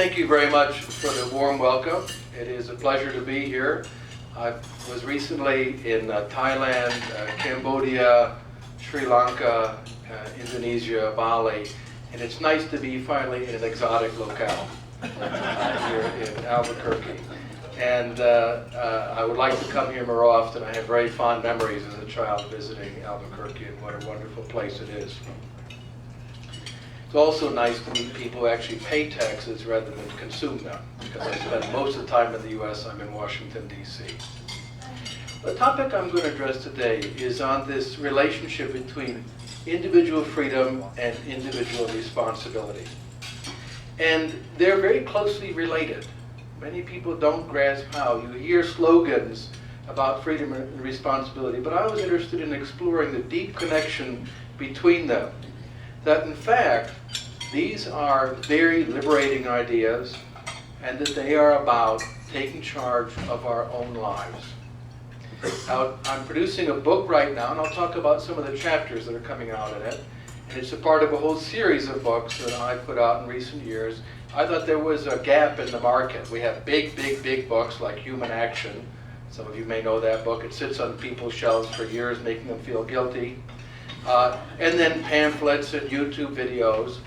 thank you very much for the warm welcome. It is a pleasure to be here. I was recently in Thailand, Cambodia, Sri Lanka, Indonesia, Bali, and it's nice to be finally in an exotic locale here in Albuquerque. And I would like to come here more often. I have very fond memories as a child visiting Albuquerque, and what a wonderful place it is. It's also nice to meet people who actually pay taxes rather than consume them, because I spend most of the time in the US, I'm in Washington, D.C. The topic I'm going to address today is on this relationship between individual freedom and individual responsibility. And they're very closely related. Many people don't grasp how. You hear slogans about freedom and responsibility, but I was interested in exploring the deep connection between them. That in fact, these are very liberating ideas, and that they are about taking charge of our own lives. Now, I'm producing a book right now, and I'll talk about some of the chapters that are coming out in it. And it's a part of a whole series of books that I put out in recent years. I thought there was a gap in the market. We have big books like Human Action. Some of you may know that book. It sits on people's shelves for years, making them feel guilty. And then pamphlets and YouTube videos.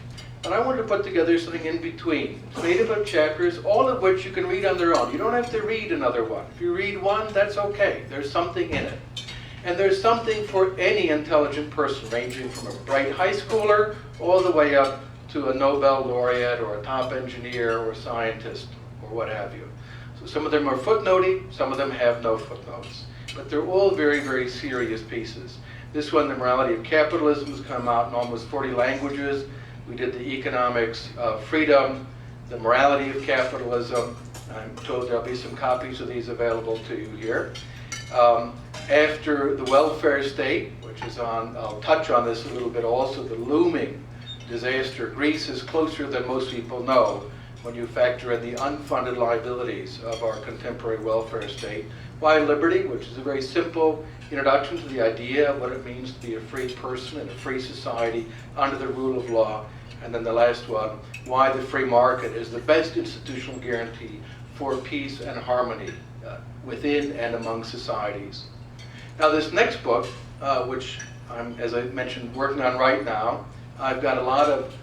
And I wanted to put together something in between. It's made up of chapters, all of which you can read on their own. You don't have to read another one. If you read one, that's okay. There's something in it. And there's something for any intelligent person, ranging from a bright high schooler all the way up to a Nobel laureate or a top engineer or scientist or what have you. So some of them are footnotey, some of them have no footnotes. But they're all very serious pieces. This one, The Morality of Capitalism, has come out in almost 40 languages. We did the Economics of Freedom, The Morality of Capitalism. I'm told there'll be some copies of these available to you here. After the Welfare State, which is on, I'll touch on this a little bit also, the looming disaster. Greece is closer than most people know when you factor in the unfunded liabilities of our contemporary welfare state. Why Liberty, which is a very simple introduction to the idea of what it means to be a free person in a free society under the rule of law. And then the last one, why the free market is the best institutional guarantee for peace and harmony within and among societies. Now this next book, which I'm, as I mentioned, working on right now, I've got a lot of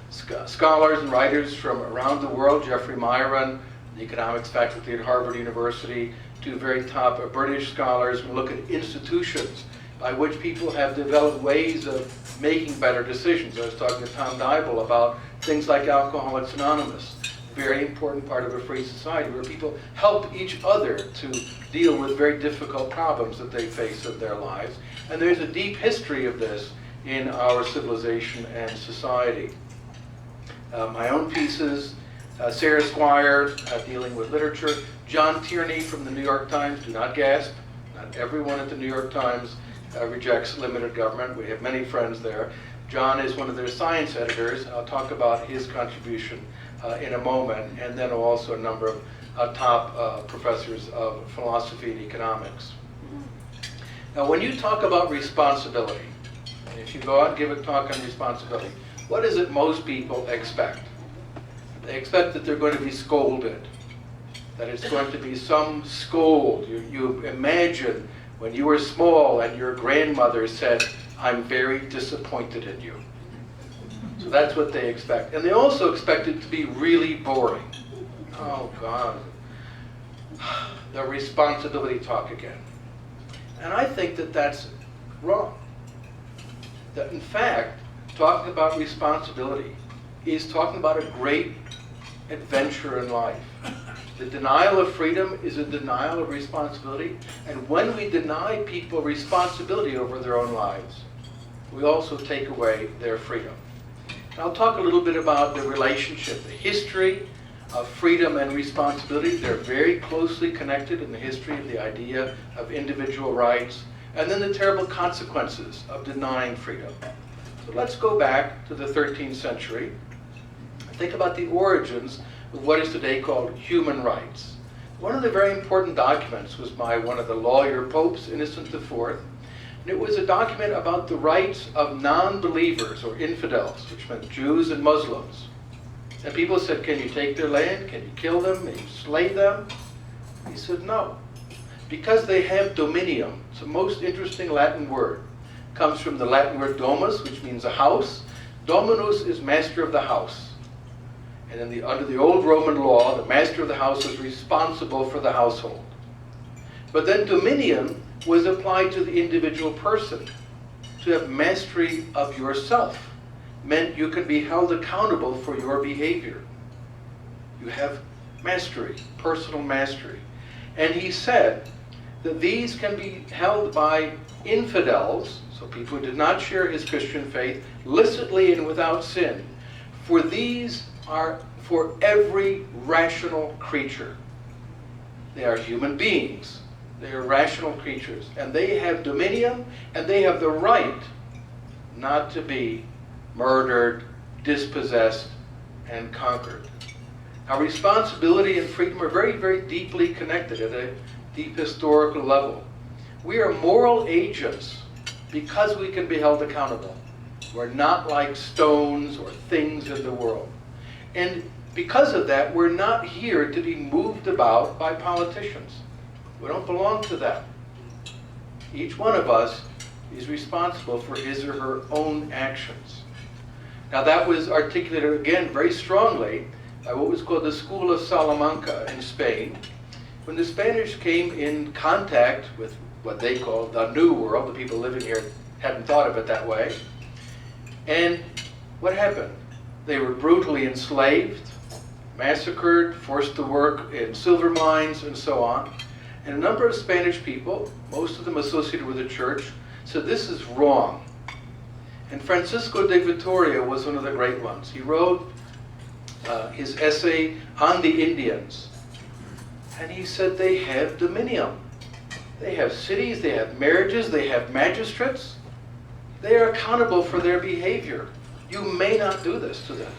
scholars and writers from around the world. Jeffrey Myron, the economics faculty at Harvard University, two very top British scholars who look at institutions by which people have developed ways of making better decisions. I was talking to Tom Dybel about things like Alcoholics Anonymous, a very important part of a free society where people help each other to deal with very difficult problems that they face in their lives. And there's a deep history of this in our civilization and society. My own pieces, Sarah Squire, dealing with literature, John Tierney from the New York Times, do not gasp, not everyone at the New York Times rejects limited government. We have many friends there. John is one of their science editors. I'll talk about his contribution in a moment, and then also a number of top professors of philosophy and economics. Now when you talk about responsibility, and if you go out and give a talk on responsibility, what is it most people expect? They expect that they're going to be scolded, that it's going to be some scold. You imagine when you were small and your grandmother said, "I'm very disappointed in you." So that's what they expect. And they also expect it to be really boring. Oh God, the responsibility talk again. And I think that that's wrong. That in fact, talking about responsibility is talking about a great adventure in life. The denial of freedom is a denial of responsibility, and when we deny people responsibility over their own lives, we also take away their freedom. And I'll talk a little bit about the relationship, the history of freedom and responsibility. They're very closely connected in the history of the idea of individual rights, and then the terrible consequences of denying freedom. So let's go back to the 13th century and think about the origins of what is today called human rights. One of the very important documents was by one of the lawyer popes, Innocent IV, and it was a document about the rights of non-believers or infidels, which meant Jews and Muslims. And people said, can you take their land? Can you kill them? Can you slay them? He said, no. Because they have dominium. It's the most interesting Latin word. It comes from the Latin word domus, which means a house. Dominus is master of the house. And under the old Roman law, the master of the house was responsible for the household. But then dominion was applied to the individual person. To have mastery of yourself meant you can be held accountable for your behavior. You have mastery, personal mastery. And he said that these can be held by infidels, so people who did not share his Christian faith, licitly and without sin. For these are for every rational creature. They are human beings. They are rational creatures. And they have dominion, and they have the right not to be murdered, dispossessed, and conquered. Our responsibility and freedom are very, very deeply connected at a deep historical level. We are moral agents because we can be held accountable. We're not like stones or things in the world. And because of that, we're not here to be moved about by politicians. We don't belong to them. Each one of us is responsible for his or her own actions. Now that was articulated again very strongly by what was called the School of Salamanca in Spain. When the Spanish came in contact with what they called the New World, the people living here hadn't thought of it that way. And what happened? They were brutally enslaved, massacred, forced to work in silver mines, and so on. And a number of Spanish people, most of them associated with the church, said this is wrong. And Francisco de Vitoria was one of the great ones. He wrote his essay on the Indians. And he said they have dominion. They have cities, they have marriages, they have magistrates. They are accountable for their behavior. You may not do this to them.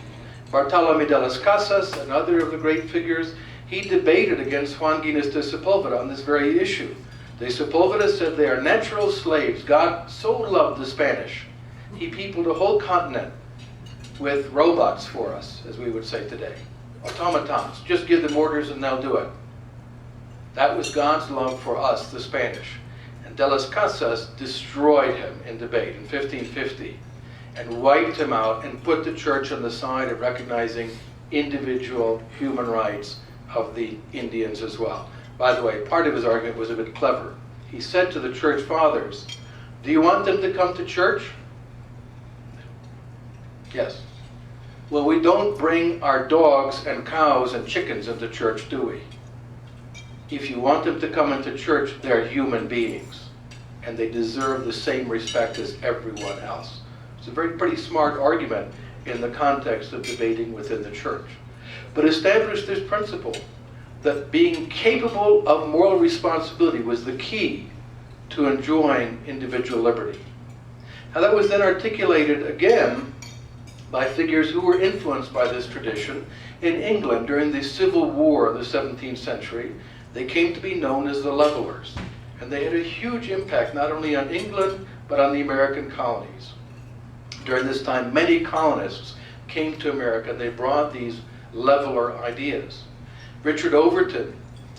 Bartolomé de las Casas, another of the great figures, he debated against Juan Guinness de Sepulveda on this very issue. De Sepulveda said they are natural slaves. God so loved the Spanish. He peopled a whole continent with robots for us, as we would say today. Automatons. Just give them orders and they'll do it. That was God's love for us, the Spanish. And de las Casas destroyed him in debate in 1550 and wiped him out and put the church on the side of recognizing individual human rights of the Indians as well. By the way, part of his argument was a bit clever. He said to the church fathers, do you want them to come to church? Yes. Well, we don't bring our dogs and cows and chickens into church, do we? If you want them to come into church, they're human beings, and they deserve the same respect as everyone else. It's a pretty smart argument in the context of debating within the church. But established this principle that being capable of moral responsibility was the key to enjoying individual liberty. Now that was then articulated again by figures who were influenced by this tradition in England during the Civil War of the 17th century. They came to be known as the Levelers, and they had a huge impact not only on England but on the American colonies. During this time, many colonists came to America and they brought these leveler ideas. Richard Overton,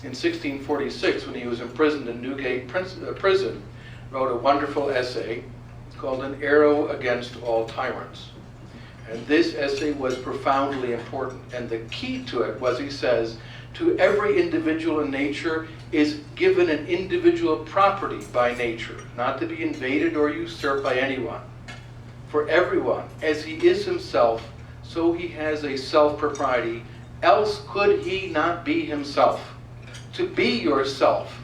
in 1646, when he was imprisoned in Newgate prison, wrote a wonderful essay called An Arrow Against All Tyrants. And this essay was profoundly important. And the key to it was, he says, to every individual in nature is given an individual property by nature, not to be invaded or usurped by anyone. For everyone, as he is himself, so he has a self-propriety, else could he not be himself. To be yourself,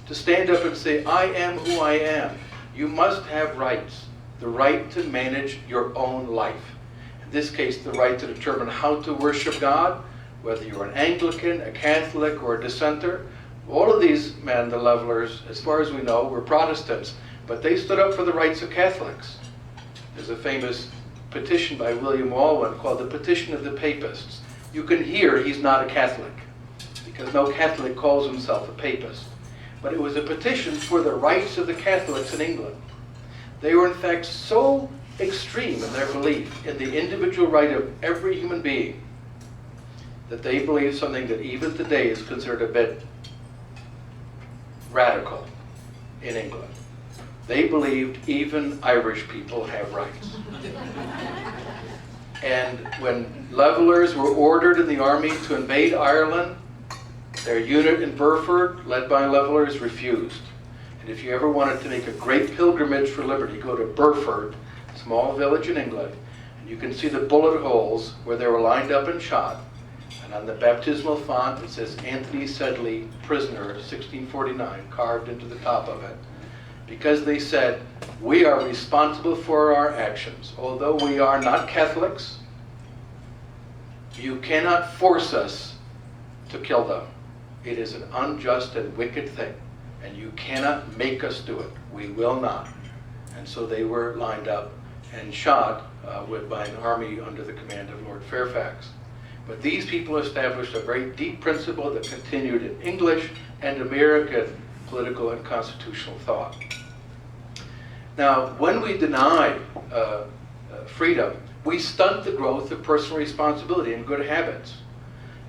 to stand up and say, I am who I am, you must have rights. The right to manage your own life. In this case, the right to determine how to worship God, whether you're an Anglican, a Catholic, or a dissenter. All of these men, the Levelers, as far as we know, were Protestants, but they stood up for the rights of Catholics. There's a famous petition by William Alwyn called the Petition of the Papists. You can hear he's not a Catholic, because no Catholic calls himself a Papist. But it was a petition for the rights of the Catholics in England. They were in fact so extreme in their belief in the individual right of every human being that they believe something that even today is considered a bit radical in England. They believed even Irish people have rights. And when levelers were ordered in the army to invade Ireland, their unit in Burford, led by levelers, refused. And if you ever wanted to make a great pilgrimage for liberty, go to Burford, a small village in England, and you can see the bullet holes where they were lined up and shot. And on the baptismal font, it says Anthony Sedley, prisoner, 1649, carved into the top of it. Because they said, we are responsible for our actions. Although we are not Catholics, you cannot force us to kill them. It is an unjust and wicked thing, and you cannot make us do it. We will not. And so they were lined up and shot by an army under the command of Lord Fairfax. But these people established a very deep principle that continued in English and American political and constitutional thought. Now, when we deny freedom, we stunt the growth of personal responsibility and good habits.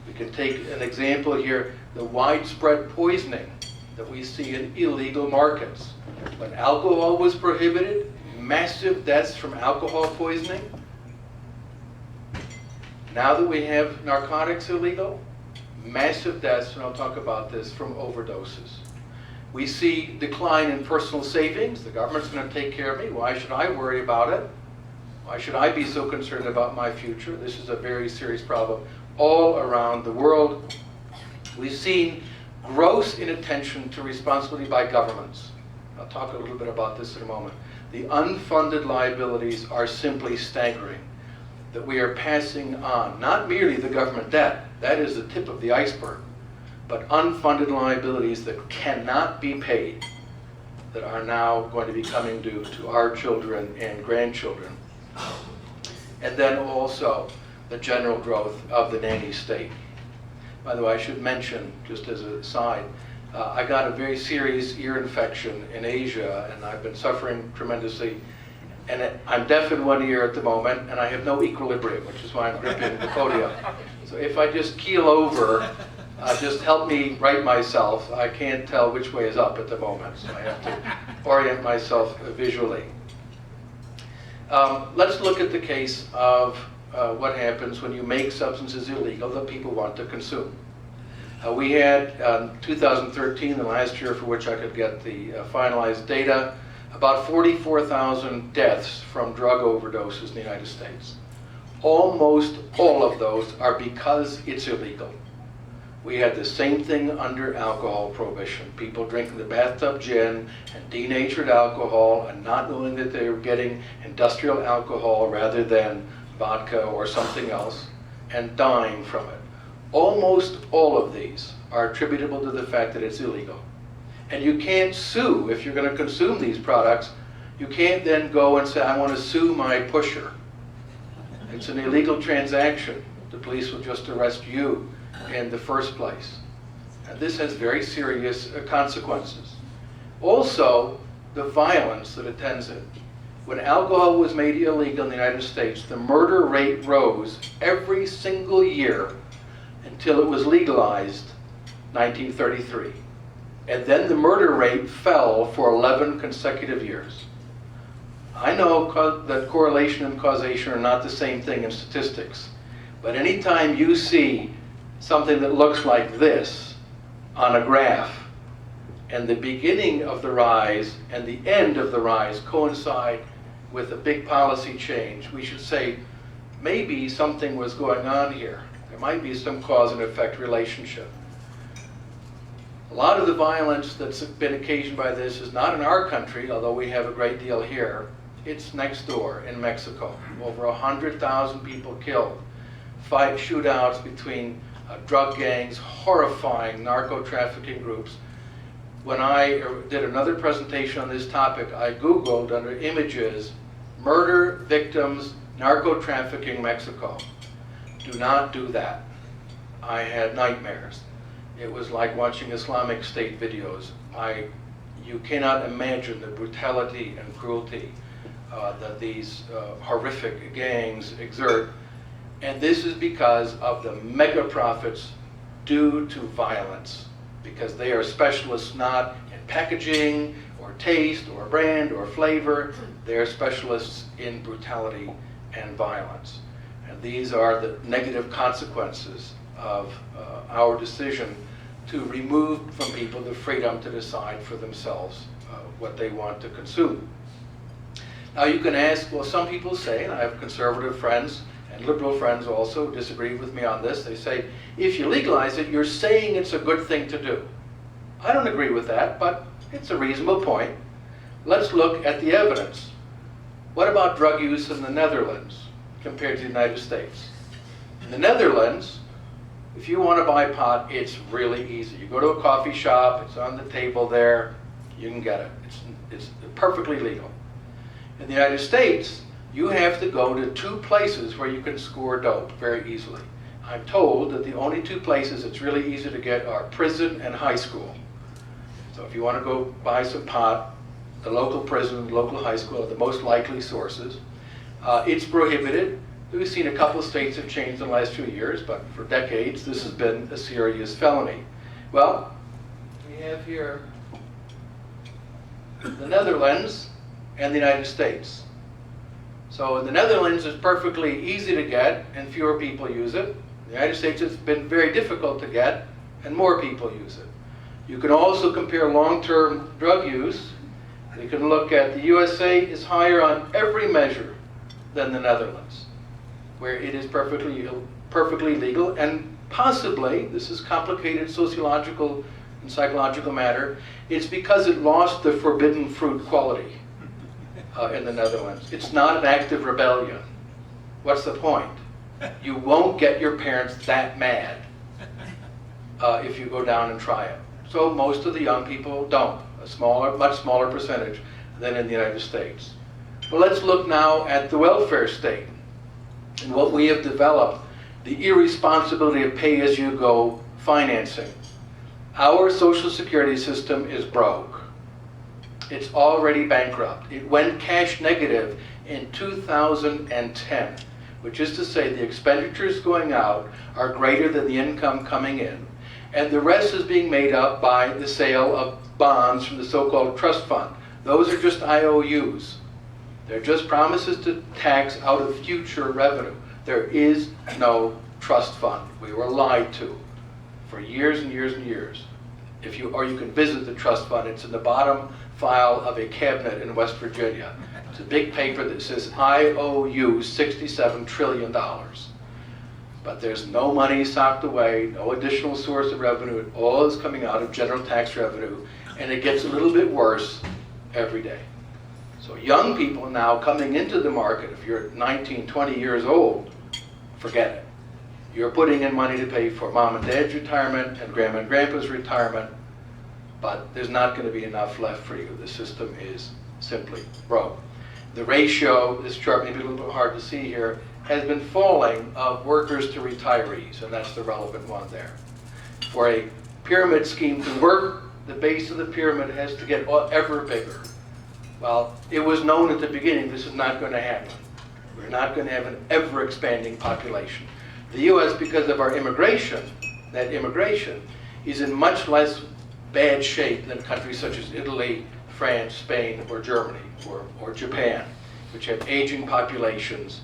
We can take an example here, the widespread poisoning that we see in illegal markets. When alcohol was prohibited, massive deaths from alcohol poisoning. Now that we have narcotics illegal, massive deaths, and I'll talk about this, from overdoses. We see decline in personal savings. The government's going to take care of me. Why should I worry about it? Why should I be so concerned about my future? This is a very serious problem all around the world. We've seen gross inattention to responsibility by governments. I'll talk a little bit about this in a moment. The unfunded liabilities are simply staggering, that we are passing on, not merely the government debt, that is the tip of the iceberg, but unfunded liabilities that cannot be paid, that are now going to be coming due to our children and grandchildren. And then also the general growth of the nanny state. By the way, I should mention, just as an aside, I got a very serious ear infection in Asia, and I've been suffering tremendously. And I'm deaf in one ear at the moment, and I have no equilibrium, which is why I'm gripping the podium. So if I just keel over, just help me right myself. I can't tell which way is up at the moment, so I have to orient myself visually. Let's look at the case of what happens when you make substances illegal that people want to consume. We had 2013, the last year for which I could get the finalized data, about 44,000 deaths from drug overdoses in the United States. Almost all of those are because it's illegal. We had the same thing under alcohol prohibition. People drinking the bathtub gin and denatured alcohol and not knowing that they were getting industrial alcohol rather than vodka or something else, and dying from it. Almost all of these are attributable to the fact that it's illegal. And you can't sue if you're going to consume these products. You can't then go and say, I want to sue my pusher. It's an illegal transaction. The police will just arrest you in the first place. And this has very serious consequences. Also, the violence that attends it. When alcohol was made illegal in the United States, the murder rate rose every single year until it was legalized 1933. And then the murder rate fell for 11 consecutive years. I know that correlation and causation are not the same thing in statistics, but anytime you see something that looks like this on a graph, and the beginning of the rise and the end of the rise coincide with a big policy change, we should say maybe something was going on here. There might be some cause and effect relationship. A lot of the violence that's been occasioned by this is not in our country, although we have a great deal here. It's next door in Mexico. Over 100,000 people killed. 5 shootouts between drug gangs, horrifying narco-trafficking groups. When I did another presentation on this topic, I Googled under images, murder victims, narco-trafficking Mexico. Do not do that. I had nightmares. It was like watching Islamic State videos. You cannot imagine the brutality and cruelty that these horrific gangs exert. And this is because of the mega profits due to violence, because they are specialists not in packaging or taste or brand or flavor. They are specialists in brutality and violence. And these are the negative consequences of our decision to remove from people the freedom to decide for themselves what they want to consume. Now you can ask, well, some people say, and I have conservative friends and liberal friends also who disagree with me on this, they say, if you legalize it, you're saying it's a good thing to do. I don't agree with that, but it's a reasonable point. Let's look at the evidence. What about drug use in the Netherlands compared to the United States? In the Netherlands, if you want to buy pot, it's really easy. You go to a coffee shop, it's on the table there, you can get it. It's perfectly legal. In the United States, you have to go to 2 places where you can score dope very easily. I'm told that the only 2 places it's really easy to get are prison and high school. So if you want to go buy some pot, the local prison, the local high school are the most likely sources. It's prohibited. We've seen a couple of states have changed in the last few years, but for decades this has been a serious felony. Well, we have here the Netherlands and the United States. So in the Netherlands it's perfectly easy to get and fewer people use it. In the United States it's been very difficult to get and more people use it. You can also compare long-term drug use. You can look at the USA is higher on every measure than the Netherlands, where it is perfectly legal, and possibly, this is complicated sociological and psychological matter, it's because it lost the forbidden fruit quality in the Netherlands. It's not an act of rebellion. What's the point? You won't get your parents that mad if you go down and try it. So most of the young people don't, much smaller percentage than in the United States. Well, let's look now at the welfare state and what we have developed, the irresponsibility of pay-as-you-go financing. Our Social Security system is broke. It's already bankrupt. It went cash negative in 2010, which is to say the expenditures going out are greater than the income coming in, and the rest is being made up by the sale of bonds from the so-called trust fund. Those are just IOUs. They're just promises to tax out of future revenue. There is no trust fund. We were lied to for years and years and years. Or you can visit the trust fund. It's in the bottom file of a cabinet in West Virginia. It's a big paper that says IOU $67 trillion. But there's no money socked away, no additional source of revenue. It all is coming out of general tax revenue, and it gets a little bit worse every day. So young people now coming into the market, if you're 19, 20 years old, forget it. You're putting in money to pay for mom and dad's retirement and grandma and grandpa's retirement, but there's not going to be enough left for you. The system is simply broke. The ratio, this chart may be a little bit hard to see here, has been falling of workers to retirees, and that's the relevant one there. For a pyramid scheme to work, the base of the pyramid has to get ever bigger. Well, it was known at the beginning this is not going to happen. We're not going to have an ever-expanding population. The U.S., because of our immigration, that immigration is in much less bad shape than countries such as Italy, France, Spain, or Germany, or Japan, which have aging populations,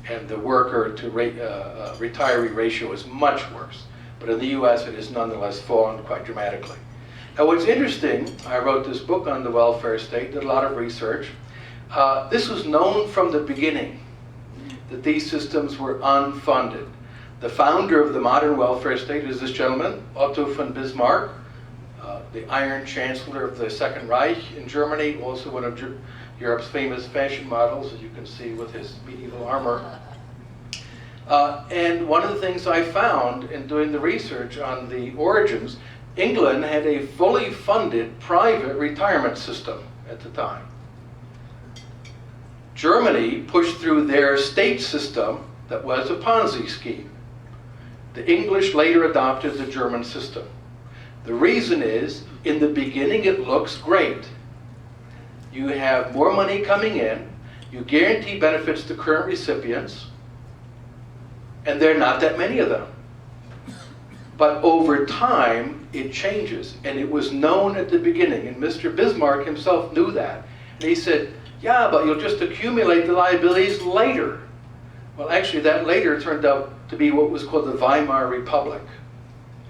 and the worker to retiree ratio is much worse. But in the U.S., it has nonetheless fallen quite dramatically. Now what's interesting, I wrote this book on the welfare state, did a lot of research. This was known from the beginning, that these systems were unfunded. The founder of the modern welfare state is this gentleman, Otto von Bismarck, the Iron Chancellor of the Second Reich in Germany, also one of Europe's famous fashion models, as you can see with his medieval armor. And one of the things I found in doing the research on the origins, England had a fully funded private retirement system at the time. Germany pushed through their state system that was a Ponzi scheme. The English later adopted the German system. The reason is, in the beginning it looks great. You have more money coming in, you guarantee benefits to current recipients, And there are not that many of them. But over time, it changes. And it was known at the beginning, and Mr. Bismarck himself knew that. And he said, yeah, but you'll just accumulate the liabilities later. Well, actually, that later turned out to be what was called the Weimar Republic.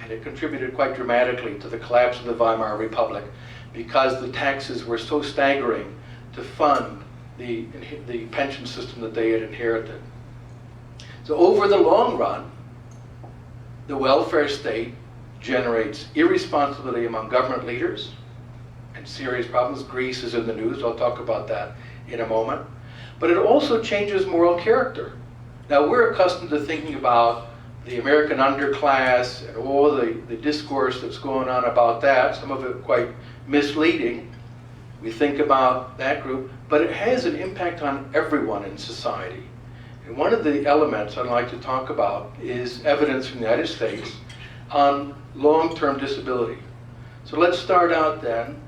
And it contributed quite dramatically to the collapse of the Weimar Republic because the taxes were so staggering to fund the pension system that they had inherited. So over the long run, the welfare state generates irresponsibility among government leaders and serious problems. Greece is in the news. I'll talk about that in a moment. But it also changes moral character. Now, we're accustomed to thinking about the American underclass and all the discourse that's going on about that, some of it quite misleading. We think about that group, but it has an impact on everyone in society. And one of the elements I'd like to talk about is evidence from the United States on long-term disability. So let's start out then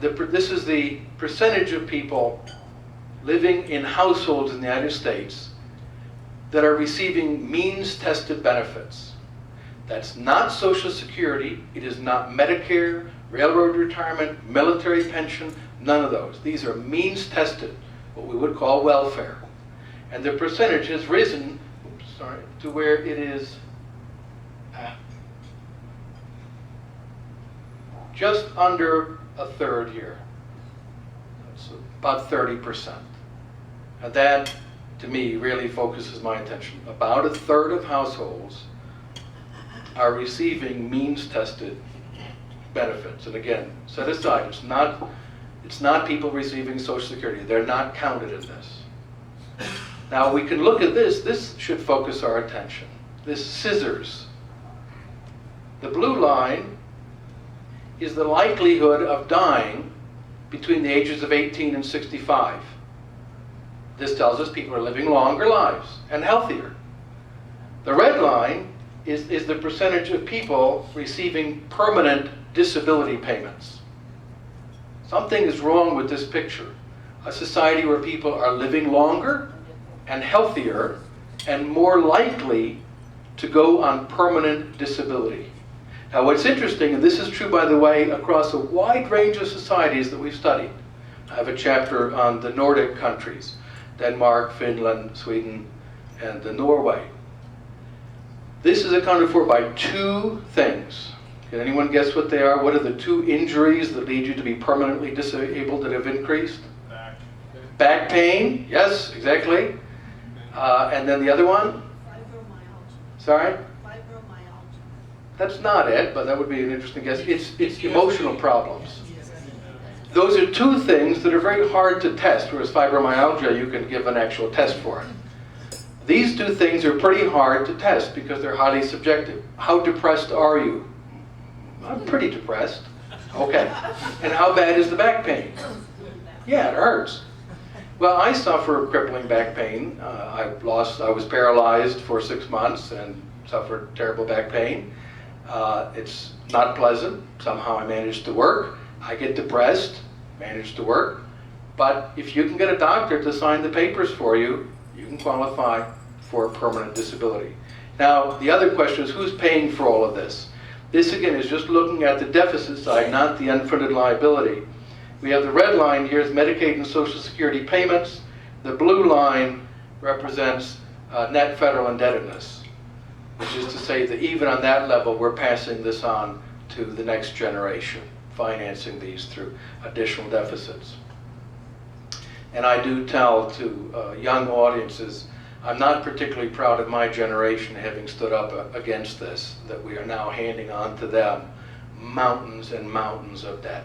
with, this is the percentage of people living in households in the United States that are receiving means-tested benefits. That's not Social Security, it is not Medicare, railroad retirement, military pension, none of those. These are means-tested, what we would call welfare. And the percentage has risen, to where it is just under a third here. That's about 30%. And that, to me, really focuses my attention. About a third of households are receiving means-tested benefits. And again, set aside, it's not people receiving Social Security. They're not counted in this. Now we can look at this. This should focus our attention. This scissors. The blue line is the likelihood of dying between the ages of 18 and 65. This tells us people are living longer lives and healthier. The red line is the percentage of people receiving permanent disability payments. Something is wrong with this picture. A society where people are living longer and healthier and more likely to go on permanent disability. Now what's interesting, and this is true by the way across a wide range of societies that we've studied. I have a chapter on the Nordic countries, Denmark, Finland, Sweden, and Norway. This is accounted for by two things. Can anyone guess what they are? What are the two injuries that lead you to be permanently disabled that have increased? Back pain, yes, exactly. And then the other one? Fibromyalgia. Sorry? Fibromyalgia. That's not it, but that would be an interesting guess. It's emotional problems. Those are two things that are very hard to test, whereas fibromyalgia, you can give an actual test for it. These two things are pretty hard to test because they're highly subjective. How depressed are you? I'm pretty depressed. Okay. And how bad is the back pain? Yeah, it hurts. Well, I suffer crippling back pain. I was paralyzed for 6 months and suffered terrible back pain. It's not pleasant. Somehow I managed to work. I get depressed, manage to work. But if you can get a doctor to sign the papers for you, you can qualify for permanent disability. Now, the other question is who's paying for all of this? This again is just looking at the deficit side, not the unfunded liability. We have the red line here is Medicaid and Social Security payments. The blue line represents net federal indebtedness, which is to say that even on that level, we're passing this on to the next generation, financing these through additional deficits. And I do tell to young audiences, I'm not particularly proud of my generation having stood up against this, that we are now handing on to them mountains and mountains of debt.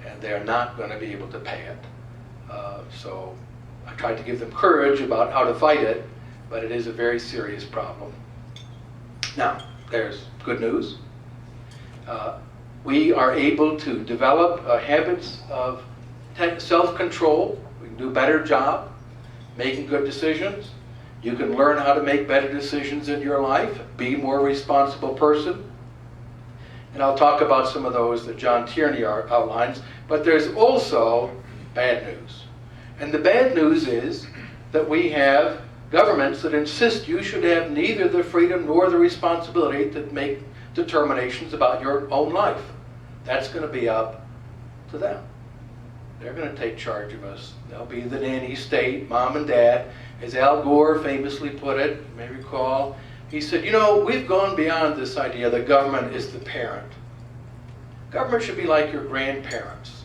And they're not going to be able to pay it. So I tried to give them courage about how to fight it, but it is a very serious problem. Now, there's good news. We are able to develop habits of self-control. We can do a better job making good decisions. You can learn how to make better decisions in your life, be a more responsible person. And I'll talk about some of those that John Tierney outlines. But there's also bad news. And the bad news is that we have governments that insist you should have neither the freedom nor the responsibility to make determinations about your own life. That's going to be up to them. They're going to take charge of us. They'll be the nanny state, mom and dad. As Al Gore famously put it, you may recall, he said, you know, we've gone beyond this idea that government is the parent. Government should be like your grandparents.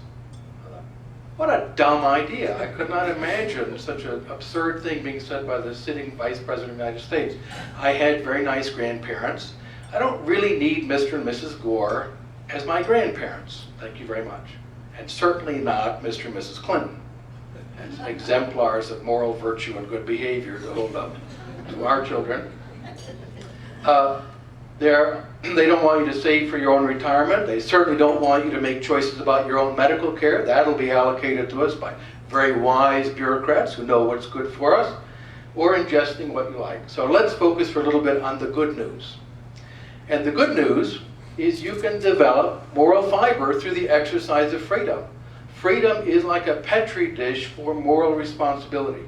What a dumb idea. I could not imagine such an absurd thing being said by the sitting Vice President of the United States. I had very nice grandparents. I don't really need Mr. and Mrs. Gore as my grandparents. Thank you very much. And certainly not Mr. and Mrs. Clinton as exemplars of moral virtue and good behavior to hold up to our children. They don't want you to save for your own retirement. They certainly don't want you to make choices about your own medical care. That'll be allocated to us by very wise bureaucrats who know what's good for us, or ingesting what you like. So let's focus for a little bit on the good news. And the good news is you can develop moral fiber through the exercise of freedom. Freedom is like a petri dish for moral responsibility.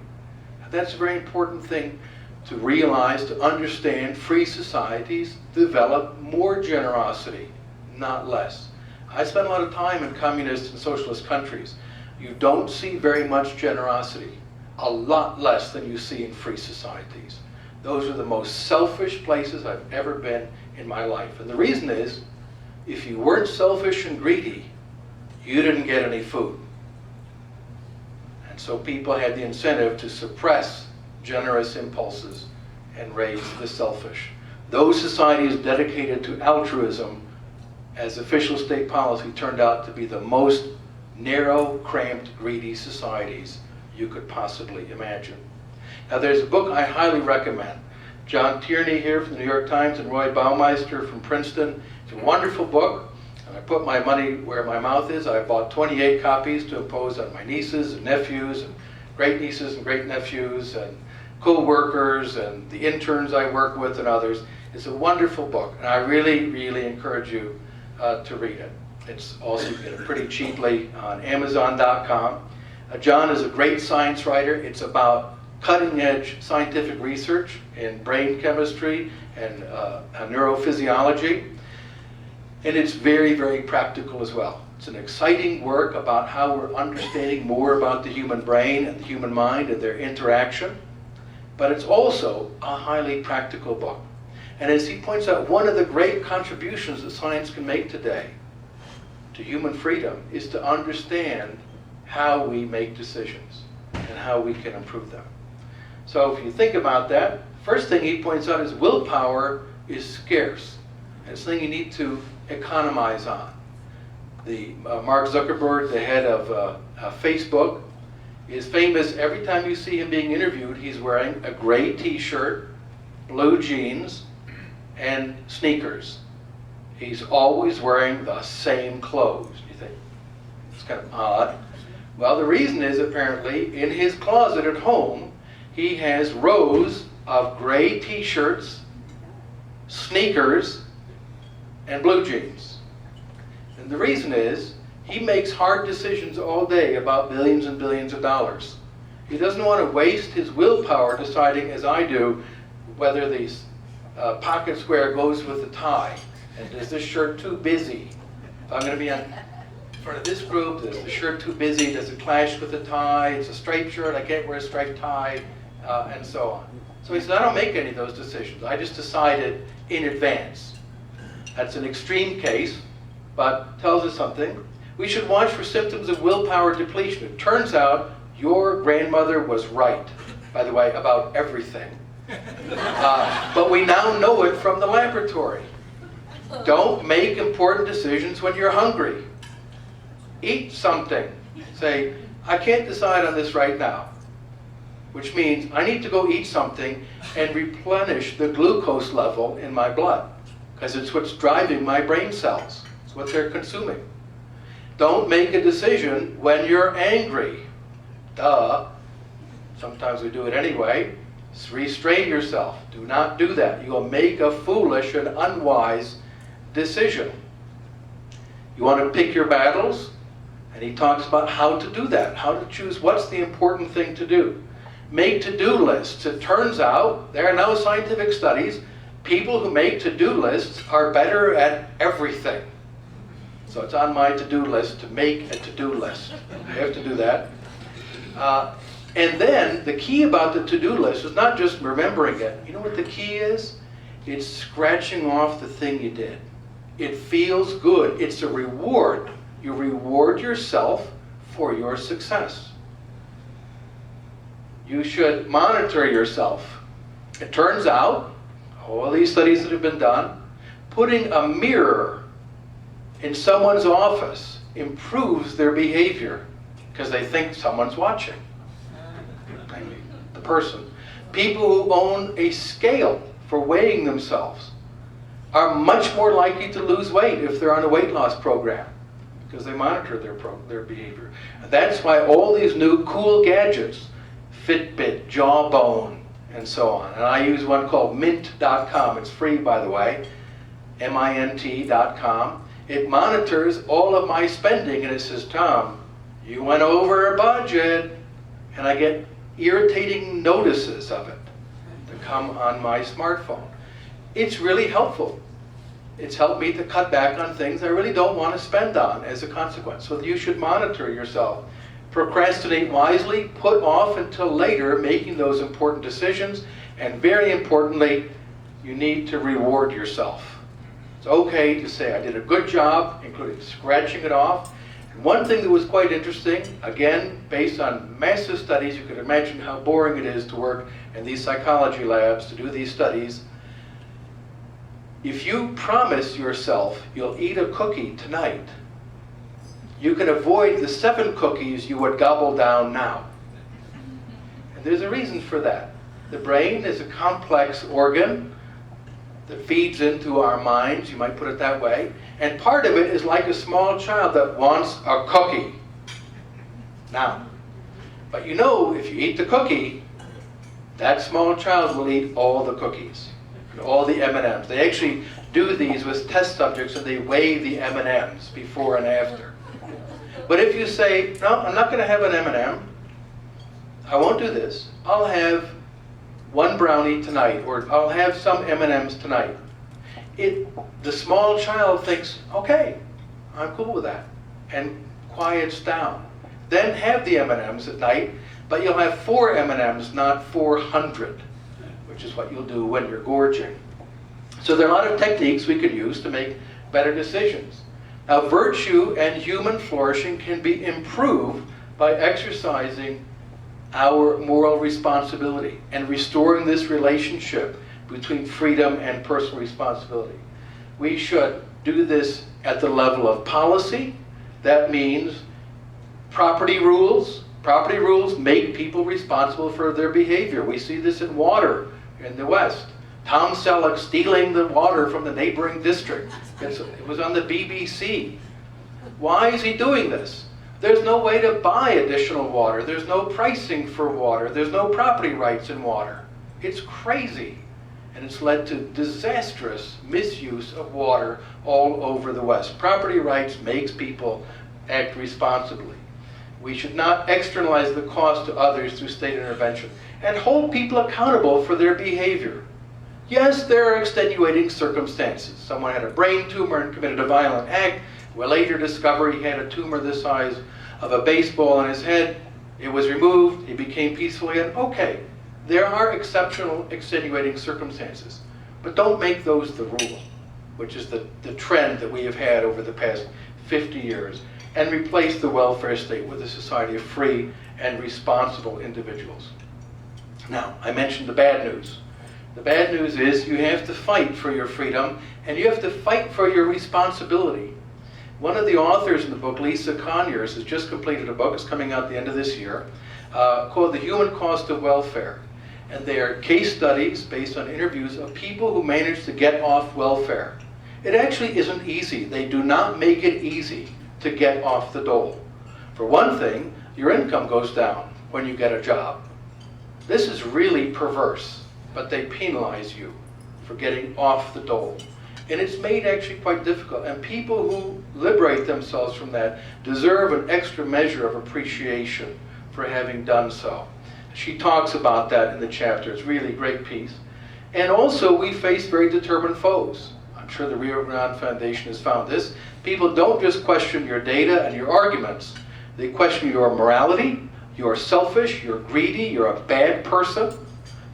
That's a very important thing to realize, to understand. Free societies develop more generosity, not less. I spent a lot of time in communist and socialist countries. You don't see very much generosity, a lot less than you see in free societies. Those are the most selfish places I've ever been in my life. And the reason is, if you weren't selfish and greedy, you didn't get any food. And so people had the incentive to suppress generous impulses and raise the selfish. Those societies dedicated to altruism as official state policy turned out to be the most narrow, cramped, greedy societies you could possibly imagine. Now there's a book I highly recommend. John Tierney here from the New York Times and Roy Baumeister from Princeton. It's a wonderful book, and I put my money where my mouth is. I bought 28 copies to impose on my nieces and nephews and great nieces and great nephews and co-workers and the interns I work with and others. It's a wonderful book, and I really, really encourage you to read it. It's also, you can get it pretty cheaply on Amazon.com. John is a great science writer. It's about cutting-edge scientific research in brain chemistry and neurophysiology. And it's very, very practical as well. It's an exciting work about how we're understanding more about the human brain and the human mind and their interaction. But it's also a highly practical book. And as he points out, one of the great contributions that science can make today to human freedom is to understand how we make decisions and how we can improve them. So if you think about that, first thing he points out is willpower is scarce. And it's something you need to economize on. Mark Zuckerberg, the head of Facebook, is famous. Every time you see him being interviewed, he's wearing a gray t-shirt, blue jeans, and sneakers. He's always wearing the same clothes. You think, it's kind of odd. Well, the reason is apparently in his closet at home, he has rows of gray t-shirts, sneakers, and blue jeans. And the reason is he makes hard decisions all day about billions and billions of dollars. He doesn't want to waste his willpower deciding, as I do, whether the pocket square goes with the tie. And is this shirt too busy? If I'm going to be in front of this group, is the shirt too busy? Does it clash with the tie? It's a striped shirt, I can't wear a striped tie, and so on. So he said, I don't make any of those decisions. I just decided in advance. That's an extreme case, but tells us something. We should watch for symptoms of willpower depletion. It turns out your grandmother was right, by the way, about everything. But we now know it from the laboratory. Don't make important decisions when you're hungry. Eat something. Say, I can't decide on this right now. Which means I need to go eat something and replenish the glucose level in my blood. Because it's what's driving my brain cells. It's what they're consuming. Don't make a decision when you're angry. Duh. Sometimes we do it anyway. Restrain yourself. Do not do that. You will make a foolish and unwise decision. You want to pick your battles? And he talks about how to do that. How to choose what's the important thing to do. make to-do lists. It turns out, there are no scientific studies, people who make to-do lists are better at everything. So it's on my to-do list to make a to-do list. I have to do that. And then the key about the to-do list is not just remembering it. You know what the key is? It's scratching off the thing you did. It feels good. It's a reward. You reward yourself for your success. You should monitor yourself. It turns out, all these studies that have been done, putting a mirror in someone's office improves their behavior because they think someone's watching. The person. People who own a scale for weighing themselves are much more likely to lose weight if they're on a weight loss program because they monitor their behavior. And that's why all these new cool gadgets, Fitbit, Jawbone, and so on. And I use one called mint.com. It's free, by the way, mint.com. It monitors all of my spending, and it says, Tom, you went over a budget. And I get irritating notices of it that come on my smartphone. It's really helpful. It's helped me to cut back on things I really don't want to spend on as a consequence. So you should monitor yourself. Procrastinate wisely, put off until later making those important decisions, and very importantly, you need to reward yourself. It's okay to say, I did a good job, including scratching it off. And one thing that was quite interesting, again, based on massive studies, you could imagine how boring it is to work in these psychology labs to do these studies. If you promise yourself you'll eat a cookie tonight, you can avoid the 7 cookies you would gobble down now. And there's a reason for that. The brain is a complex organ that feeds into our minds, you might put it that way. And part of it is like a small child that wants a cookie now. But you know, if you eat the cookie, that small child will eat all the cookies, all the M&Ms. They actually do these with test subjects and they weigh the M&Ms before and after. But if you say, no, I'm not going to have an M&M, I won't do this, I'll have 1 brownie tonight, or I'll have some M&Ms tonight. The small child thinks, okay, I'm cool with that, and quiets down. Then have the M&Ms at night, but you'll have 4 M&Ms, not 400, which is what you'll do when you're gorging. So there are a lot of techniques we could use to make better decisions. Now, virtue and human flourishing can be improved by exercising our moral responsibility and restoring this relationship between freedom and personal responsibility. We should do this at the level of policy. That means property rules. Property rules make people responsible for their behavior. We see this in water in the West. Tom Selleck stealing the water from the neighboring district. It was on the BBC. Why is he doing this? There's no way to buy additional water. There's no pricing for water. There's no property rights in water. It's crazy. And it's led to disastrous misuse of water all over the West. Property rights makes people act responsibly. We should not externalize the cost to others through state intervention and hold people accountable for their behavior. Yes, there are extenuating circumstances. Someone had a brain tumor and committed a violent act. We later discovered he had a tumor the size of a baseball in his head. It was removed. He became peaceful again. Okay, there are exceptional, extenuating circumstances. But don't make those the rule, which is the trend that we have had over the past 50 years, and replace the welfare state with a society of free and responsible individuals. Now, I mentioned the bad news. The bad news is you have to fight for your freedom, and you have to fight for your responsibility. One of the authors in the book, Lisa Conyers, has just completed a book, it's coming out at the end of this year, called The Human Cost of Welfare. And they are case studies based on interviews of people who managed to get off welfare. It actually isn't easy. They do not make it easy to get off the dole. For one thing, your income goes down when you get a job. This is really perverse, but they penalize you for getting off the dole. And it's made actually quite difficult. And people who liberate themselves from that deserve an extra measure of appreciation for having done so. She talks about that in the chapter. It's really a great piece. And also, we face very determined foes. I'm sure the Rio Grande Foundation has found this. People don't just question your data and your arguments. They question your morality. You're selfish, you're greedy, you're a bad person.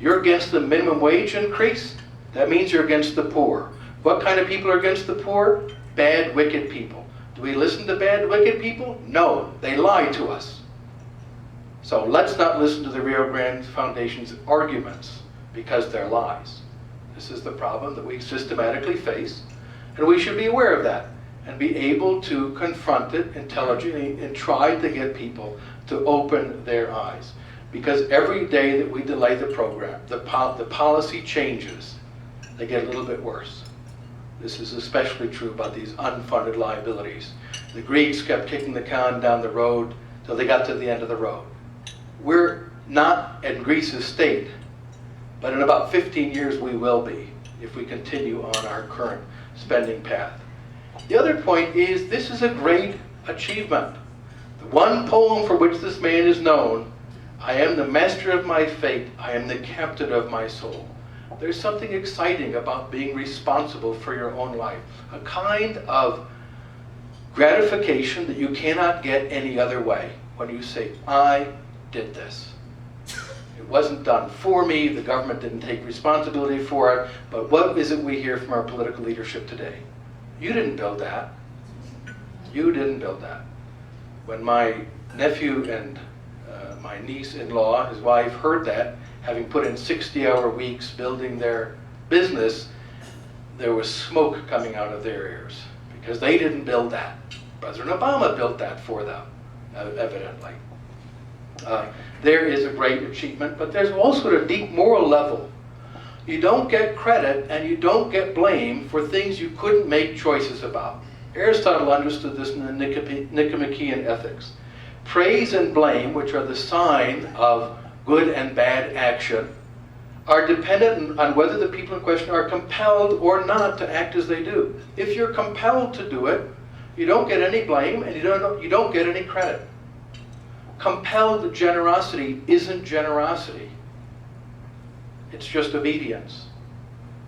You're against the minimum wage increase. That means you're against the poor. What kind of people are against the poor? Bad, wicked people. Do we listen to bad, wicked people? No, they lie to us. So let's not listen to the Rio Grande Foundation's arguments because they're lies. This is the problem that we systematically face, and we should be aware of that and be able to confront it intelligently and try to get people to open their eyes. Because every day that we delay the program, the policy changes, they get a little bit worse. This is especially true about these unfunded liabilities. The Greeks kept kicking the can down the road till they got to the end of the road. We're not in Greece's state, but in about 15 years we will be if we continue on our current spending path. The other point is this is a great achievement. The one poem for which this man is known, I am the master of my fate, I am the captain of my soul. There's something exciting about being responsible for your own life. A kind of gratification that you cannot get any other way when you say, I did this. It wasn't done for me, the government didn't take responsibility for it, but what is it we hear from our political leadership today? You didn't build that. You didn't build that. When my nephew and my niece-in-law, his wife, heard that, having put in 60-hour weeks building their business, there was smoke coming out of their ears because they didn't build that. President Obama built that for them, evidently. There is a great achievement, but there's also a deep moral level. You don't get credit and you don't get blame for things you couldn't make choices about. Aristotle understood this in the Nicomachean Ethics. Praise and blame, which are the sign of good and bad action, are dependent on whether the people in question are compelled or not to act as they do. If you're compelled to do it, you don't get any blame and you don't get any credit. Compelled generosity isn't generosity. It's just obedience.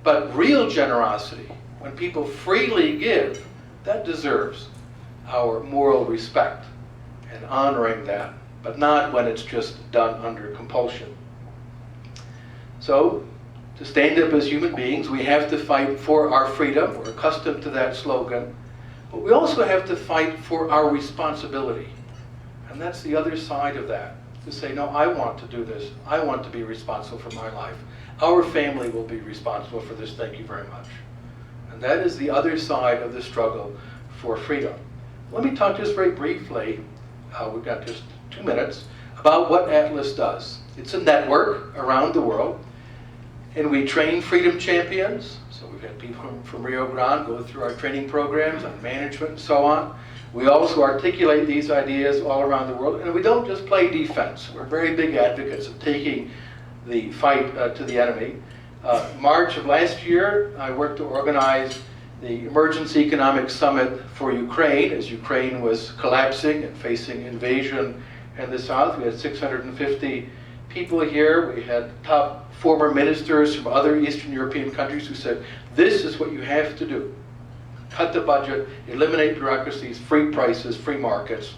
But real generosity, when people freely give, that deserves our moral respect and honoring that, but not when it's just done under compulsion. So, to stand up as human beings, we have to fight for our freedom. We're accustomed to that slogan. But we also have to fight for our responsibility. And that's the other side of that. To say, no, I want to do this. I want to be responsible for my life. Our family will be responsible for this. Thank you very much. And that is the other side of the struggle for freedom. Let me talk just very briefly, we've got just 2 minutes, about what Atlas does. It's a network around the world, and we train freedom champions. So we've had people from Rio Grande go through our training programs on management and so on. We also articulate these ideas all around the world, and we don't just play defense. We're very big advocates of taking the fight to the enemy. March of last year, I worked to organize the Emergency Economic Summit for Ukraine, as Ukraine was collapsing and facing invasion in the south. We had 650 people here. We had top former ministers from other Eastern European countries who said, this is what you have to do. Cut the budget, eliminate bureaucracies, free prices, free markets,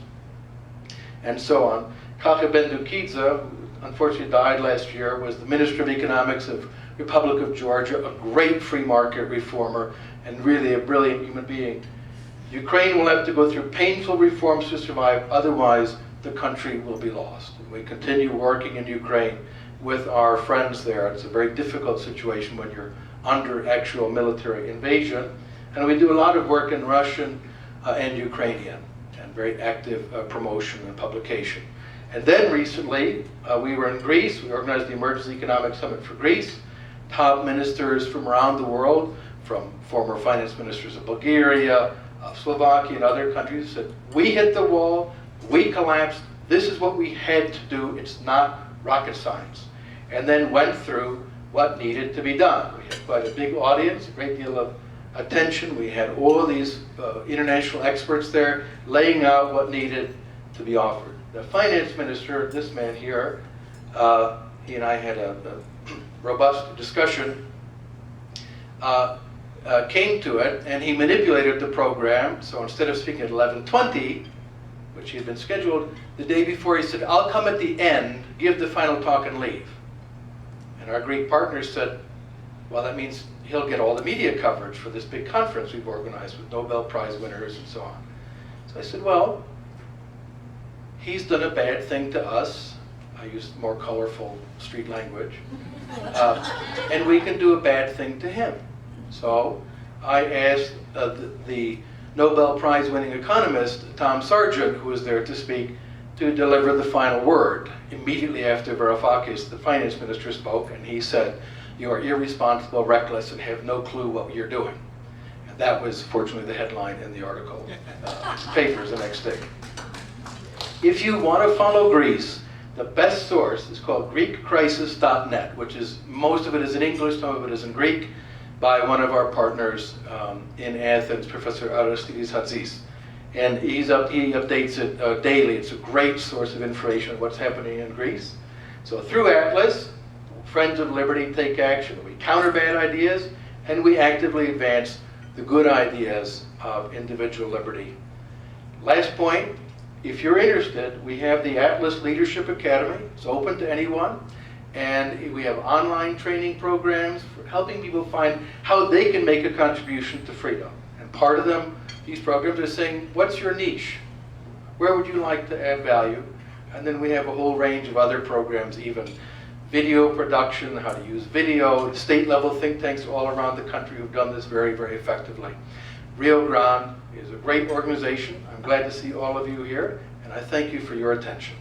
and so on. Kache Bendukidze, who unfortunately died last year, was the Minister of Economics of Republic of Georgia, a great free market reformer, and really a brilliant human being. Ukraine will have to go through painful reforms to survive, otherwise the country will be lost. And we continue working in Ukraine with our friends there. It's a very difficult situation when you're under actual military invasion. And we do a lot of work in Russian and Ukrainian, and very active promotion and publication. And then recently, we were in Greece. We organized the Emergency Economic Summit for Greece. Top ministers from around the world, from former finance ministers of Bulgaria, Slovakia, and other countries, said, we hit the wall, we collapsed, this is what we had to do, it's not rocket science. And then went through what needed to be done. We had quite a big audience, a great deal of attention. We had all of these international experts there laying out what needed to be offered. The finance minister, this man here, he and I had a robust discussion, came to it, and he manipulated the program. So instead of speaking at 11:20, which he had been scheduled, the day before he said, "I'll come at the end, give the final talk and leave." And our Greek partners said, "Well, that means he'll get all the media coverage for this big conference we've organized with Nobel Prize winners and so on." So I said, "Well, he's done a bad thing to us." I used more colorful street language. "And we can do a bad thing to him." So I asked the Nobel Prize winning economist, Tom Sargent, who was there to speak, to deliver the final word. Immediately after Varoufakis, the finance minister, spoke, and he said, "You are irresponsible, reckless, and have no clue what you're doing." And that was, fortunately, the headline in the article papers the next day. If you want to follow Greece, the best source is called GreekCrisis.net, which is, most of it is in English, some of it is in Greek, by one of our partners in Athens, Professor Aristides Hatzis. And he updates it daily. It's a great source of information on what's happening in Greece. So through Atlas, Friends of Liberty take action. We counter bad ideas, and we actively advance the good ideas of individual liberty. Last point, if you're interested, we have the Atlas Leadership Academy. It's open to anyone. And we have online training programs for helping people find how they can make a contribution to freedom. And part of them, these programs are saying, what's your niche? Where would you like to add value? And then we have a whole range of other programs, even video production, how to use video, state-level think tanks all around the country who've done this very, very effectively. Rio Grande is a great organization. I'm glad to see all of you here, and I thank you for your attention.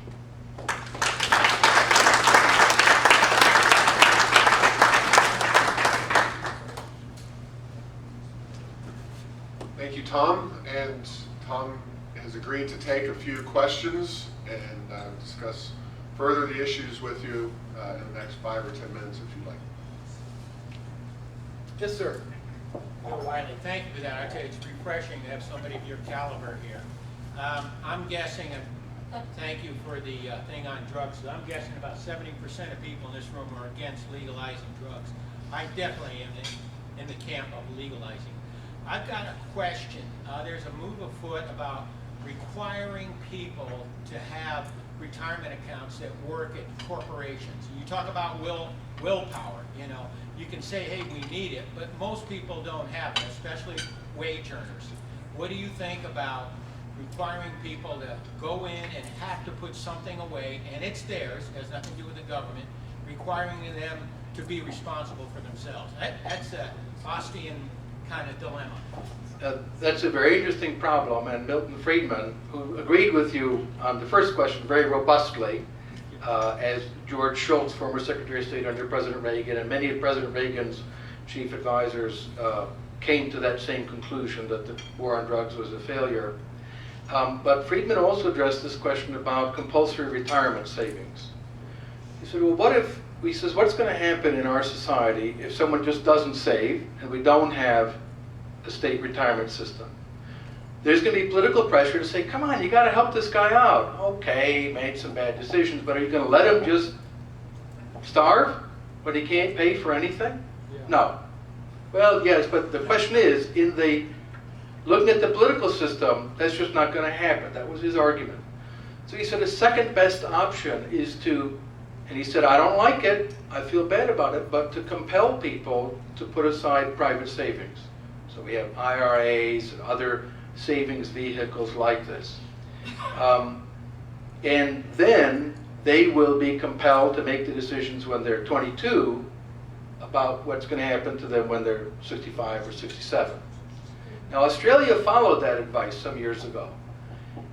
Thank you, Tom. And Tom has agreed to take a few questions and discuss further the issues with you in the next 5 or 10 minutes, if you'd like. Yes, sir. Well, Wiley, thank you for that. I tell you, it's refreshing to have somebody of your caliber here. I'm guessing, and thank you for the thing on drugs. I'm guessing about 70% of people in this room are against legalizing drugs. I definitely am in the camp of legalizing. I've got a question. There's a move afoot about requiring people to have retirement accounts that work at corporations. You talk about willpower, you know. You can say, hey, we need it, but most people don't have it, especially wage earners. What do you think about requiring people to go in and have to put something away, and it's theirs, it has nothing to do with the government, requiring them to be responsible for themselves? That's a Faustian kind of dilemma. That's a very interesting problem, and Milton Friedman, who agreed with you on the first question very robustly, as George Shultz, former Secretary of State under President Reagan, and many of President Reagan's chief advisors came to that same conclusion, that the war on drugs was a failure. But Friedman also addressed this question about compulsory retirement savings. He said, well, what's going to happen in our society if someone just doesn't save and we don't have a state retirement system? There's going to be political pressure to say, come on, you got to help this guy out. Okay, he made some bad decisions, but are you going to let him just starve when he can't pay for anything? Yeah. No. Well, yes, but the question is, looking at the political system, that's just not going to happen. That was his argument. So he said the second best option is to, and he said, I don't like it, I feel bad about it, but to compel people to put aside private savings. So we have IRAs and other savings vehicles like this. And then they will be compelled to make the decisions when they're 22 about what's going to happen to them when they're 65 or 67. Now, Australia followed that advice some years ago,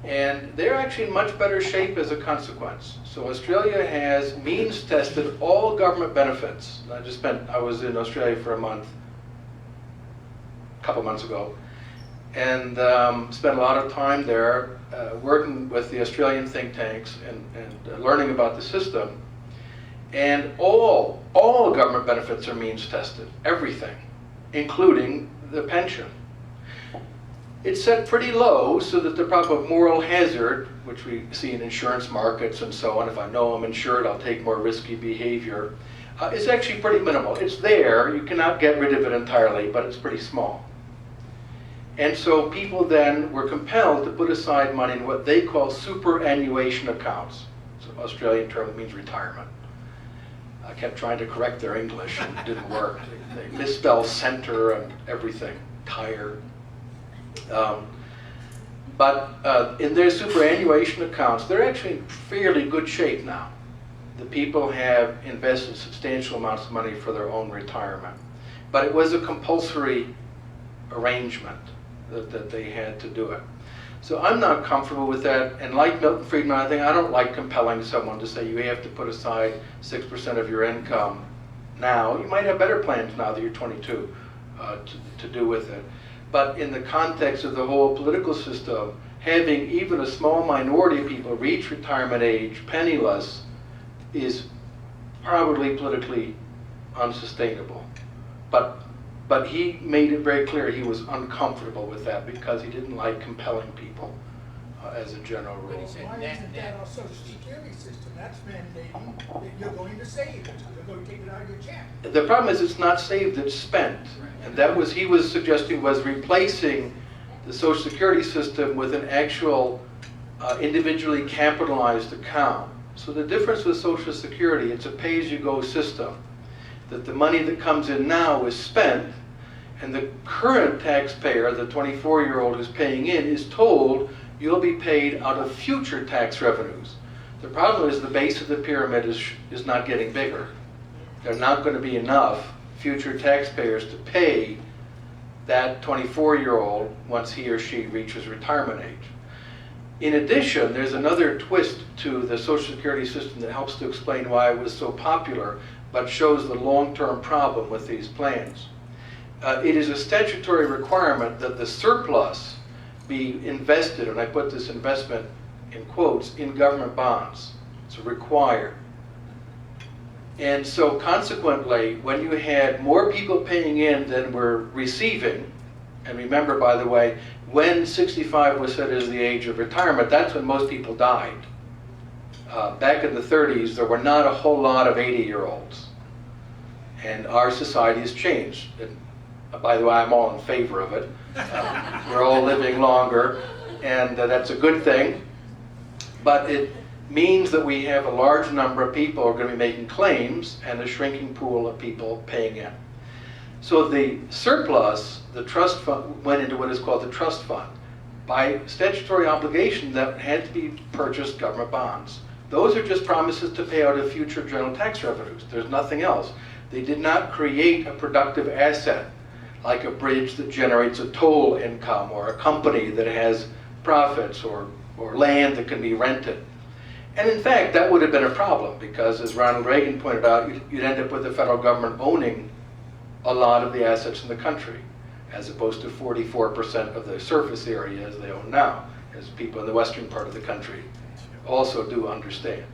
and they're actually in much better shape as a consequence. So Australia has means-tested all government benefits. I was in Australia for a couple months ago, and spent a lot of time there working with the Australian think tanks and learning about the system. And all government benefits are means-tested, everything, including the pension. It's set pretty low so that the problem of moral hazard, which we see in insurance markets and so on, if I know I'm insured, I'll take more risky behavior, is actually pretty minimal. It's there, you cannot get rid of it entirely, but it's pretty small. And so people then were compelled to put aside money in what they call superannuation accounts. It's an Australian term that means retirement. I kept trying to correct their English and it didn't work. They misspell center and everything, tire. But in their superannuation accounts, they're actually in fairly good shape now. The people have invested substantial amounts of money for their own retirement. But it was a compulsory arrangement that they had to do it. So I'm not comfortable with that, and like Milton Friedman, I don't like compelling someone to say you have to put aside 6% of your income now. You might have better plans now that you're 22 to do with it. But in the context of the whole political system, having even a small minority of people reach retirement age penniless is probably politically unsustainable. But he made it very clear he was uncomfortable with that because he didn't like compelling people as a general But he rule. said Why net, isn't net. that our social security system? That's mandating that you're going to save it. You're going to take it out of your check. The problem is it's not saved, it's spent. And that was, he was suggesting, was replacing the Social Security system with an actual individually capitalized account. So the difference with Social Security, it's a pay-as-you-go system. That the money that comes in now is spent, and the current taxpayer, the 24-year-old who's paying in, is told you'll be paid out of future tax revenues. The problem is the base of the pyramid is not getting bigger. There are not going to be enough future taxpayers to pay that 24-year-old once he or she reaches retirement age. In addition, there's another twist to the Social Security system that helps to explain why it was so popular, but shows the long-term problem with these plans. It is a statutory requirement that the surplus be invested, and I put this investment in quotes, in government bonds. It's required. And so consequently, when you had more people paying in than were receiving, and remember, by the way, when 65 was set as the age of retirement, that's when most people died. Back in the 30s, there were not a whole lot of 80-year-olds. And our society has changed. And by the way, I'm all in favor of it. We're all living longer, and that's a good thing. But it means that we have a large number of people who are going to be making claims and a shrinking pool of people paying in. So the surplus, the trust fund, went into what is called the trust fund. By statutory obligation, that had to be purchased government bonds. Those are just promises to pay out of future general tax revenues. There's nothing else. They did not create a productive asset, like a bridge that generates a toll income, or a company that has profits, or land that can be rented. And in fact, that would have been a problem, because as Ronald Reagan pointed out, you'd end up with the federal government owning a lot of the assets in the country, as opposed to 44% of the surface area as they own now, as people in the western part of the country also do understand.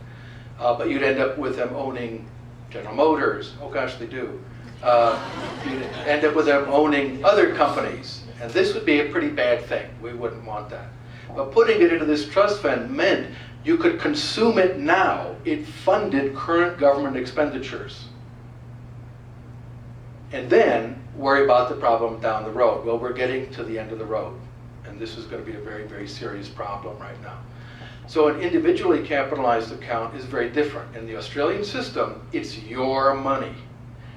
But you'd end up with them owning General Motors. Oh gosh, they do. You'd end up with them owning other companies. And this would be a pretty bad thing. We wouldn't want that. But putting it into this trust fund meant you could consume it now. It funded current government expenditures. And then worry about the problem down the road. Well, we're getting to the end of the road. And this is going to be a very, very serious problem right now. So an individually capitalized account is very different. In the Australian system, it's your money.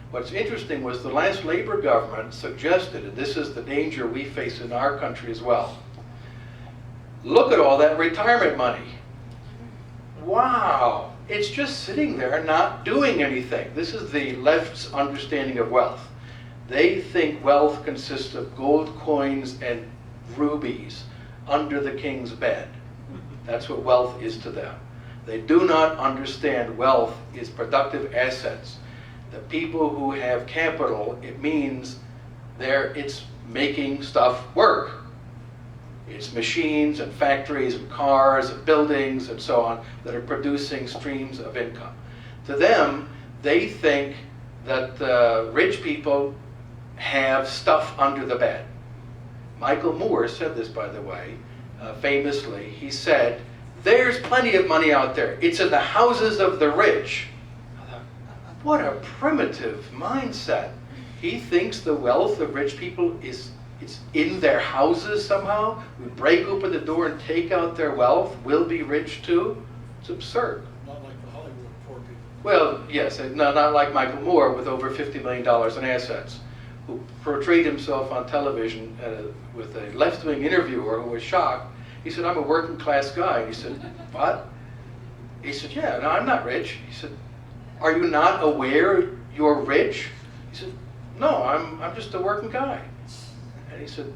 What's interesting was the last Labour government suggested, and this is the danger we face in our country as well, look at all that retirement money. Wow, it's just sitting there not doing anything. This is the left's understanding of wealth. They think wealth consists of gold coins and rubies under the king's bed. That's what wealth is to them. They do not understand wealth is productive assets. The people who have capital, it means it's making stuff work. It's machines and factories and cars and buildings and so on that are producing streams of income. To them, they think that rich people have stuff under the bed. Michael Moore said this, by the way, famously. He said, "There's plenty of money out there. It's in the houses of the rich." I thought, what a primitive mindset. He thinks the wealth of rich people it's in their houses somehow. We break open the door and take out their wealth. We'll be rich too. It's absurd. Not like the Hollywood poor people. Well, yes, no, not like Michael Moore with over $50 million in assets, who portrayed himself on television with a left-wing interviewer who was shocked. He said, "I'm a working class guy." And he said, "What?" He said, "Yeah, no, I'm not rich." He said, "Are you not aware you're rich?" He said, "No, I'm just a working guy." And he said,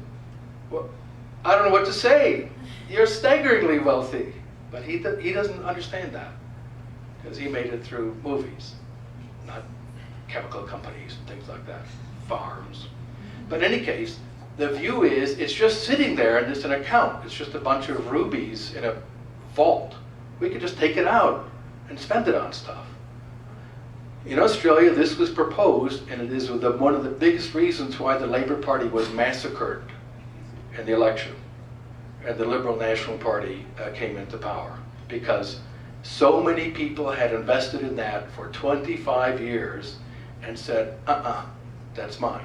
"Well, I don't know what to say. You're staggeringly wealthy." But he doesn't understand that, because he made it through movies, not chemical companies and things like that, farms. But in any case, the view is it's just sitting there and it's an account. It's just a bunch of rubies in a vault. We could just take it out and spend it on stuff. In Australia, this was proposed, and it is one of the biggest reasons why the Labour Party was massacred in the election, and the Liberal National Party came into power, because so many people had invested in that for 25 years and said, that's mine.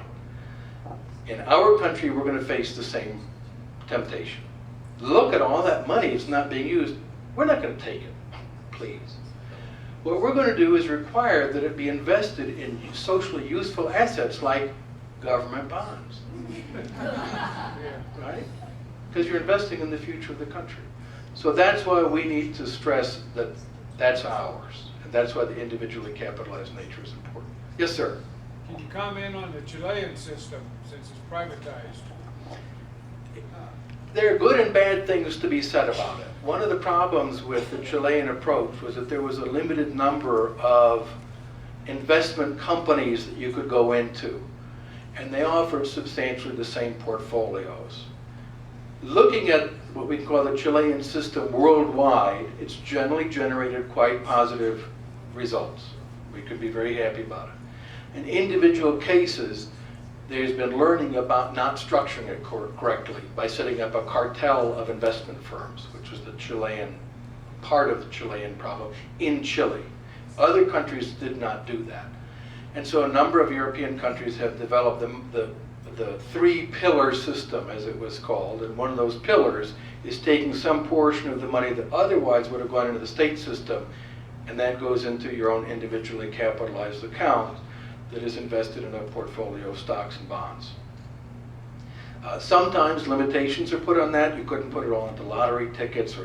In our country, we're going to face the same temptation. Look at all that money, it's not being used. We're not going to take it, please. What we're going to do is require that it be invested in socially useful assets like government bonds. Right? Because you're investing in the future of the country. So that's why we need to stress that that's ours. And that's why the individually capitalized nature is important. Yes, sir? Can you comment on the Chilean system since it's privatized? There are good and bad things to be said about it. One of the problems with the Chilean approach was that there was a limited number of investment companies that you could go into, and they offered substantially the same portfolios. Looking at what we call the Chilean system worldwide, it's generally generated quite positive results. We could be very happy about it. In individual cases, there's been learning about not structuring it correctly by setting up a cartel of investment firms, which was the Chilean, part of the Chilean problem in Chile. Other countries did not do that. And so a number of European countries have developed the three-pillar system, as it was called, and one of those pillars is taking some portion of the money that otherwise would have gone into the state system, and that goes into your own individually capitalized account that is invested in a portfolio of stocks and bonds. Sometimes limitations are put on that. You couldn't put it all into lottery tickets or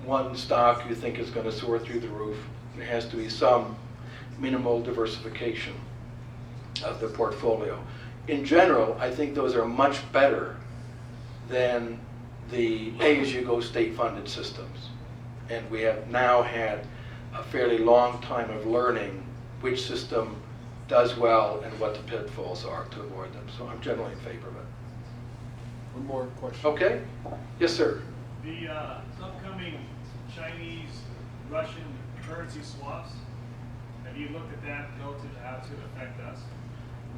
one stock you think is going to soar through the roof. There has to be some minimal diversification of the portfolio. In general, I think those are much better than the pay-as-you-go state-funded systems. And we have now had a fairly long time of learning which system does well and what the pitfalls are to avoid them. So I'm generally in favor of it. One more question. Okay? Yes, sir. The upcoming Chinese-Russian currency swaps, have you looked at that relative to how to affect us?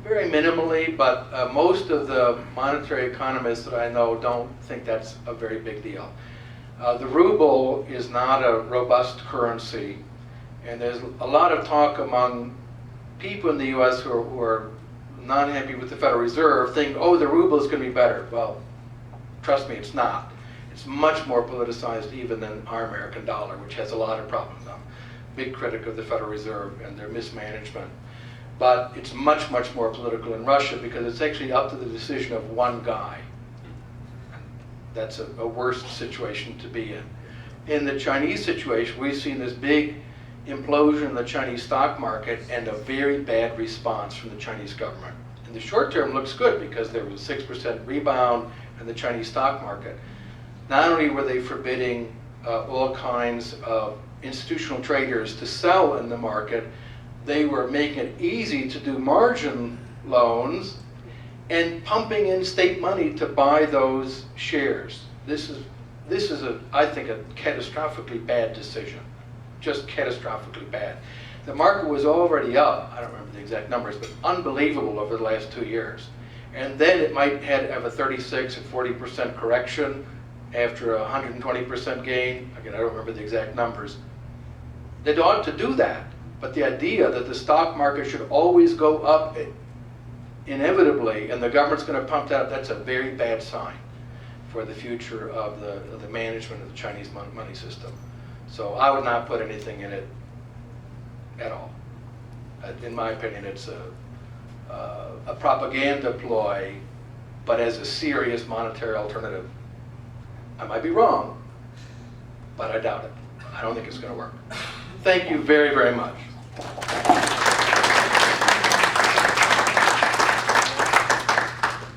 Very minimally, but most of the monetary economists that I know don't think that's a very big deal. The ruble is not a robust currency, and there's a lot of talk among people in the U.S. who are not happy with the Federal Reserve, think, oh, the ruble is going to be better. Well, trust me, it's not. It's much more politicized even than our American dollar, which has a lot of problems. I'm a big critic of the Federal Reserve and their mismanagement. But it's much, much more political in Russia because it's actually up to the decision of one guy. That's a worse situation to be in. In the Chinese situation, we've seen this big implosion in the Chinese stock market and a very bad response from the Chinese government. In the short term, looks good because there was a 6% rebound in the Chinese stock market. Not only were they forbidding all kinds of institutional traders to sell in the market, they were making it easy to do margin loans and pumping in state money to buy those shares. This is I think, a catastrophically bad decision. Just catastrophically bad. The market was already up, I don't remember the exact numbers, but unbelievable over the last 2 years. and then it might have a 36 or 40% correction after a 120% gain. Again, I don't remember the exact numbers. They ought to do that, but the idea that the stock market should always go up inevitably and the government's going to pump that up, that's a very bad sign for the future of the management of the Chinese money system. So I would not put anything in it at all. In my opinion, it's a propaganda ploy, but as a serious monetary alternative. I might be wrong, but I doubt it. I don't think it's going to work. Thank you very, very much.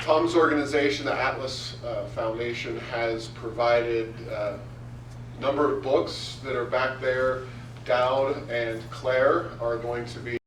Tom's organization, the Atlas Foundation, has provided a number of books that are back there. Dowd and Claire are going to be